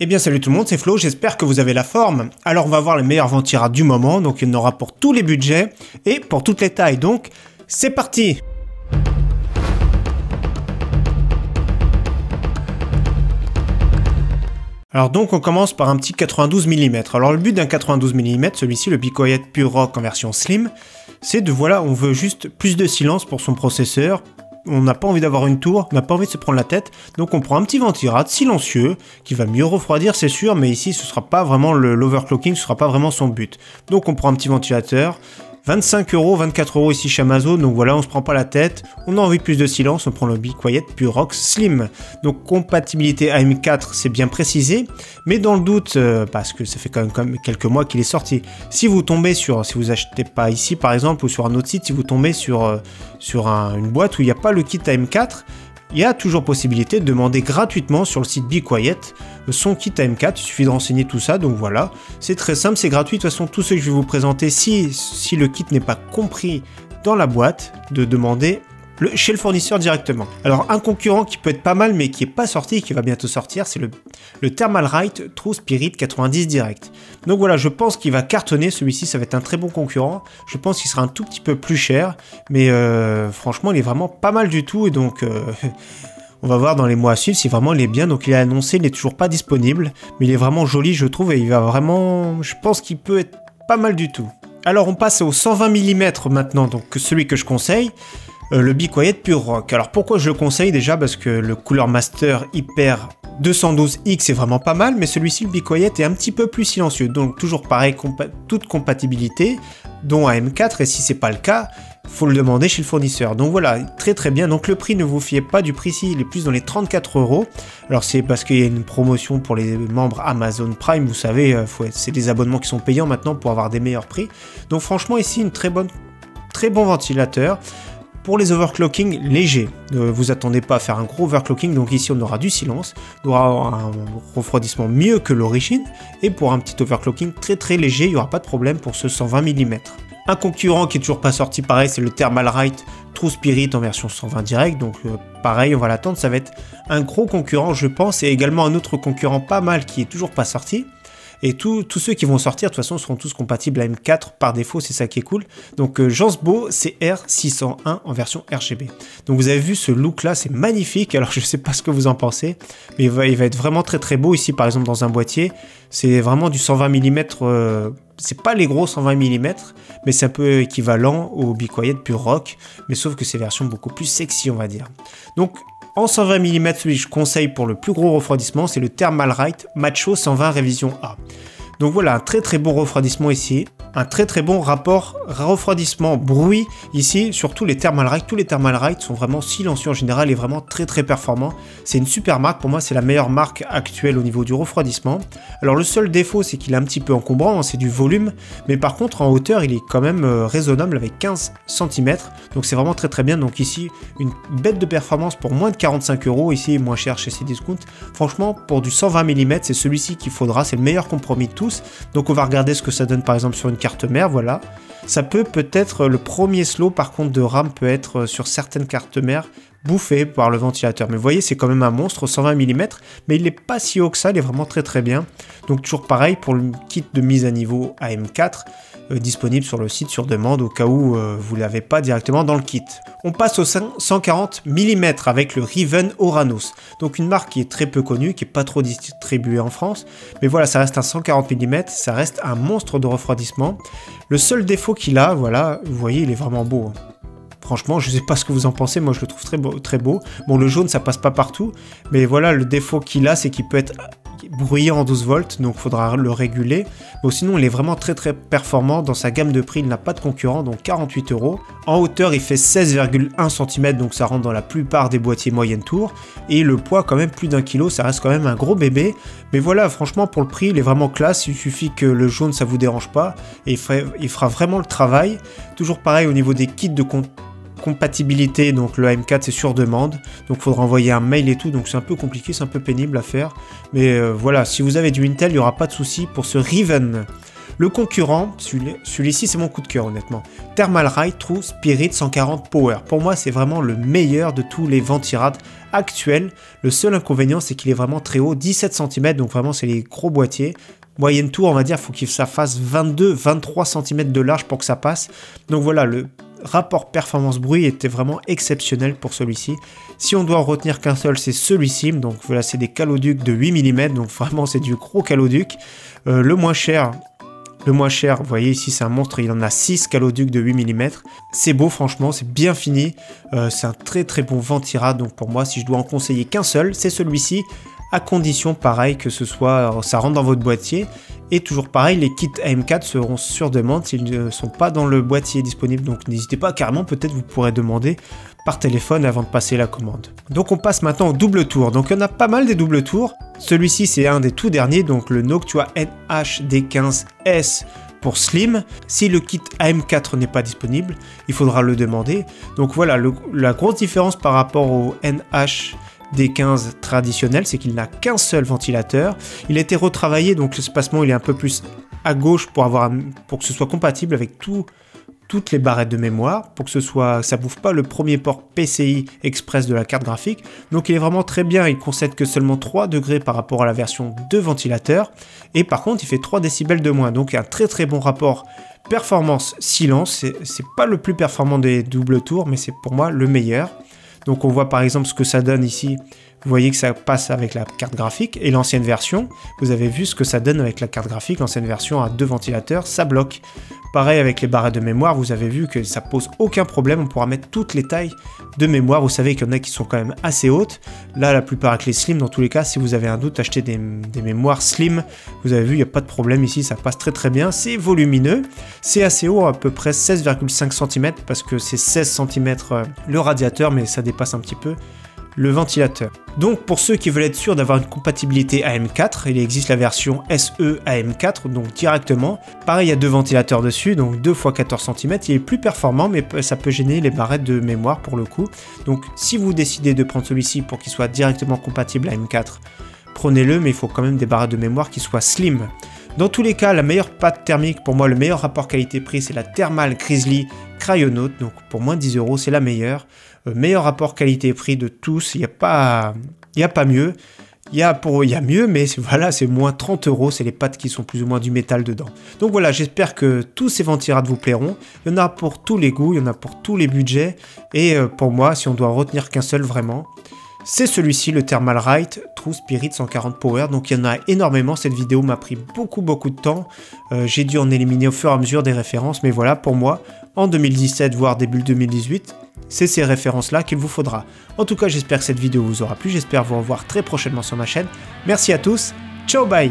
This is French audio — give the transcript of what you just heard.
Eh bien salut tout le monde, c'est Flo, j'espère que vous avez la forme. Alors on va voir les meilleurs Ventirad du moment, donc il y en aura pour tous les budgets et pour toutes les tailles, donc c'est parti! Alors donc on commence par un petit 92 mm. Alors le but d'un 92 mm, celui-ci, le Be Quiet Pure Rock en version slim, c'est de voilà, on veut juste plus de silence pour son processeur. On n'a pas envie d'avoir une tour, on n'a pas envie de se prendre la tête, donc on prend un petit Ventirad silencieux, qui va mieux refroidir c'est sûr, mais ici ce sera pas vraiment l'overclocking, ce sera pas vraiment son but. Donc on prend un petit ventilateur, 25 €, 24 € ici chez Amazon, donc voilà, on se prend pas la tête, on a envie de plus de silence, on prend le Be Quiet Pure Rock Slim. Donc compatibilité AM4, c'est bien précisé, mais dans le doute, parce que ça fait quand même quelques mois qu'il est sorti, si vous tombez sur, si vous achetez pas ici par exemple, ou sur un autre site, si vous tombez sur une boîte où il n'y a pas le kit AM4, il y a toujours possibilité de demander gratuitement sur le site Be Quiet son kit AM4, il suffit de renseigner tout ça, donc voilà, c'est très simple, c'est gratuit, de toute façon tout ce que je vais vous présenter, si le kit n'est pas compris dans la boîte, de demander chez le fournisseur directement. Alors un concurrent qui peut être pas mal mais qui n'est pas sorti, qui va bientôt sortir, c'est le Thermalright True Spirit 90 Direct. Donc voilà, je pense qu'il va cartonner, celui-ci ça va être un très bon concurrent, je pense qu'il sera un tout petit peu plus cher, mais franchement il est vraiment pas mal du tout, et donc on va voir dans les mois à suivre si vraiment il est bien. Donc il est annoncé, il n'est toujours pas disponible, mais il est vraiment joli je trouve, et il va vraiment, je pense qu'il peut être pas mal du tout. Alors on passe au 120 mm maintenant, donc celui que je conseille, le Be Quiet Pure Rock. Alors pourquoi je le conseille? Déjà parce que le Cooler Master Hyper 212X est vraiment pas mal, mais celui-ci, le Be Quiet, est un petit peu plus silencieux. Donc toujours pareil, toute compatibilité, dont AM4, et si c'est pas le cas, faut le demander chez le fournisseur. Donc voilà, très bien. Donc le prix, ne vous fiez pas du prix ici, il est plus dans les 34 €. Alors c'est parce qu'il y a une promotion pour les membres Amazon Prime, vous savez, c'est des abonnements qui sont payants maintenant pour avoir des meilleurs prix. Donc franchement ici, très bon ventilateur. Pour les overclocking légers, ne vous attendez pas à faire un gros overclocking, donc ici on aura du silence, on aura un refroidissement mieux que l'origine, et pour un petit overclocking très léger, il n'y aura pas de problème pour ce 120 mm. Un concurrent qui est toujours pas sorti, pareil, c'est le Thermalright True Spirit en version 120 direct, donc pareil, on va l'attendre, ça va être un gros concurrent je pense, et également un autre concurrent pas mal qui est toujours pas sorti. Et tous ceux qui vont sortir, de toute façon, seront tous compatibles à M4 par défaut, c'est ça qui est cool. Donc Jansbo CR601 en version RGB. Donc vous avez vu ce look là, c'est magnifique. Alors je sais pas ce que vous en pensez, mais il va être vraiment très beau ici, par exemple dans un boîtier. C'est vraiment du 120 mm, c'est pas les gros 120 mm, mais c'est un peu équivalent au Be Quiet Pure Rock, mais sauf que c'est version beaucoup plus sexy, on va dire. Donc en 120 mm, celui que je conseille pour le plus gros refroidissement, c'est le Thermalright Macho 120 Révision A. Donc voilà, un très bon refroidissement ici, un très bon rapport refroidissement-bruit ici, surtout les Thermalright. Tous les Thermalright sont vraiment silencieux en général et vraiment très performants. C'est une super marque, pour moi c'est la meilleure marque actuelle au niveau du refroidissement. Alors le seul défaut c'est qu'il est un petit peu encombrant, c'est du volume, mais par contre en hauteur il est quand même raisonnable avec 15 cm, donc c'est vraiment très bien. Donc ici une bête de performance pour moins de 45 €, ici moins cher chez Cdiscount. Franchement pour du 120 mm c'est celui-ci qu'il faudra, c'est le meilleur compromis de tous. Donc on va regarder ce que ça donne par exemple sur une carte mère, voilà. Ça peut-être le premier slow par contre de RAM peut être sur certaines cartes mères bouffé par le ventilateur. Mais vous voyez, c'est quand même un monstre, 120 mm, mais il n'est pas si haut que ça, il est vraiment très bien. Donc toujours pareil pour le kit de mise à niveau AM4, disponible sur le site sur demande au cas où vous ne l'avez pas directement dans le kit. On passe au 140 mm avec le Riven Oranos. Donc une marque qui est très peu connue, qui n'est pas trop distribuée en France, mais voilà, ça reste un 140 mm, ça reste un monstre de refroidissement. Le seul défaut qu'il a, voilà, vous voyez, il est vraiment beau. Franchement, je sais pas ce que vous en pensez, moi je le trouve très beau. Bon, le jaune ça passe pas partout, mais voilà, le défaut qu'il a, c'est qu'il peut être bruyant en 12 volts, donc il faudra le réguler. Bon, sinon il est vraiment très performant, dans sa gamme de prix il n'a pas de concurrent, donc 48 €. En hauteur il fait 16,1 cm, donc ça rentre dans la plupart des boîtiers moyenne tour, et le poids quand même plus d'1 kg, ça reste quand même un gros bébé, mais voilà, franchement pour le prix il est vraiment classe, il suffit que le jaune ça vous dérange pas, et il fera vraiment le travail. Toujours pareil au niveau des kits de compatibilité, donc le AM4 c'est sur demande, donc il faudra envoyer un mail et tout, donc c'est un peu compliqué, c'est un peu pénible à faire, mais voilà, si vous avez du Intel il n'y aura pas de souci pour ce Riven. Le concurrent, celui-ci c'est mon coup de cœur honnêtement. Thermalright True Spirit 140 Power. Pour moi c'est vraiment le meilleur de tous les Ventirad actuels. Le seul inconvénient c'est qu'il est vraiment très haut, 17 cm, donc vraiment c'est les gros boîtiers. Moyenne tour on va dire, faut qu'il ça fasse 22-23 cm de large pour que ça passe. Donc voilà, le rapport performance-bruit était vraiment exceptionnel pour celui-ci. Si on doit en retenir qu'un seul, c'est celui-ci. Donc voilà, c'est des caloducs de 8 mm, donc vraiment c'est du gros caloduc. Le moins cher, vous voyez ici c'est un monstre, il en a 6 caloducs de 8 mm. C'est beau franchement, c'est bien fini. C'est un très très bon Ventirad, donc pour moi si je dois en conseiller qu'un seul, c'est celui-ci. À condition pareil que ce soit, ça rentre dans votre boîtier. Et toujours pareil, les kits AM4 seront sur demande s'ils ne sont pas dans le boîtier disponible. Donc n'hésitez pas, carrément, peut-être vous pourrez demander par téléphone avant de passer la commande. Donc on passe maintenant au double tour. Donc il y en a pas mal des doubles tours. Celui-ci c'est un des tout derniers, donc le Noctua NH-D15S pour Slim. Si le kit AM4 n'est pas disponible, il faudra le demander. Donc voilà, la grosse différence par rapport au NH-D15 traditionnel, c'est qu'il n'a qu'un seul ventilateur. Il a été retravaillé, donc l'espacement il est un peu plus à gauche pour que ce soit compatible avec toutes les barrettes de mémoire, pour que ça bouffe pas le premier port PCI Express de la carte graphique. Donc il est vraiment très bien, il concède que seulement 3 degrés par rapport à la version de ventilateur, et par contre il fait 3 décibels de moins, donc un très très bon rapport performance-silence. C'est pas le plus performant des doubles tours, mais c'est pour moi le meilleur. Donc on voit par exemple ce que ça donne ici, vous voyez que ça passe avec la carte graphique, et l'ancienne version, vous avez vu ce que ça donne avec la carte graphique, l'ancienne version à 2 ventilateurs, ça bloque. Pareil avec les barrettes de mémoire, vous avez vu que ça pose aucun problème, on pourra mettre toutes les tailles de mémoire, vous savez qu'il y en a qui sont quand même assez hautes. Là la plupart avec les slim, dans tous les cas si vous avez un doute, achetez des mémoires slim, vous avez vu il n'y a pas de problème ici, ça passe très très bien, c'est volumineux, c'est assez haut, à peu près 16,5 cm, parce que c'est 16 cm le radiateur, mais ça dépasse un petit peu le ventilateur. Donc pour ceux qui veulent être sûrs d'avoir une compatibilité AM4, il existe la version SE AM4, donc directement. Pareil, il y a 2 ventilateurs dessus, donc 2 x 14 cm, il est plus performant, mais ça peut gêner les barrettes de mémoire pour le coup. Donc si vous décidez de prendre celui-ci pour qu'il soit directement compatible AM4, prenez-le, mais il faut quand même des barrettes de mémoire qui soient slim. Dans tous les cas, la meilleure pâte thermique, pour moi le meilleur rapport qualité-prix, c'est la Thermal Grizzly Cryonaut, donc pour moins de 10 €, c'est la meilleure. Meilleur rapport qualité-prix de tous, il n'y a pas mieux. Il y a mieux, mais voilà, c'est moins 30 €, c'est les pattes qui sont plus ou moins du métal dedans. Donc voilà, j'espère que tous ces Ventirad vous plairont. Il y en a pour tous les goûts, il y en a pour tous les budgets. Et pour moi, si on doit en retenir qu'un seul vraiment, c'est celui-ci, le Thermalright True Spirit 140 Power. Donc il y en a énormément, cette vidéo m'a pris beaucoup de temps. J'ai dû en éliminer au fur et à mesure des références, mais voilà, pour moi, en 2017, voire début 2018, c'est ces références-là qu'il vous faudra. En tout cas, j'espère que cette vidéo vous aura plu, j'espère vous revoir très prochainement sur ma chaîne. Merci à tous, ciao bye.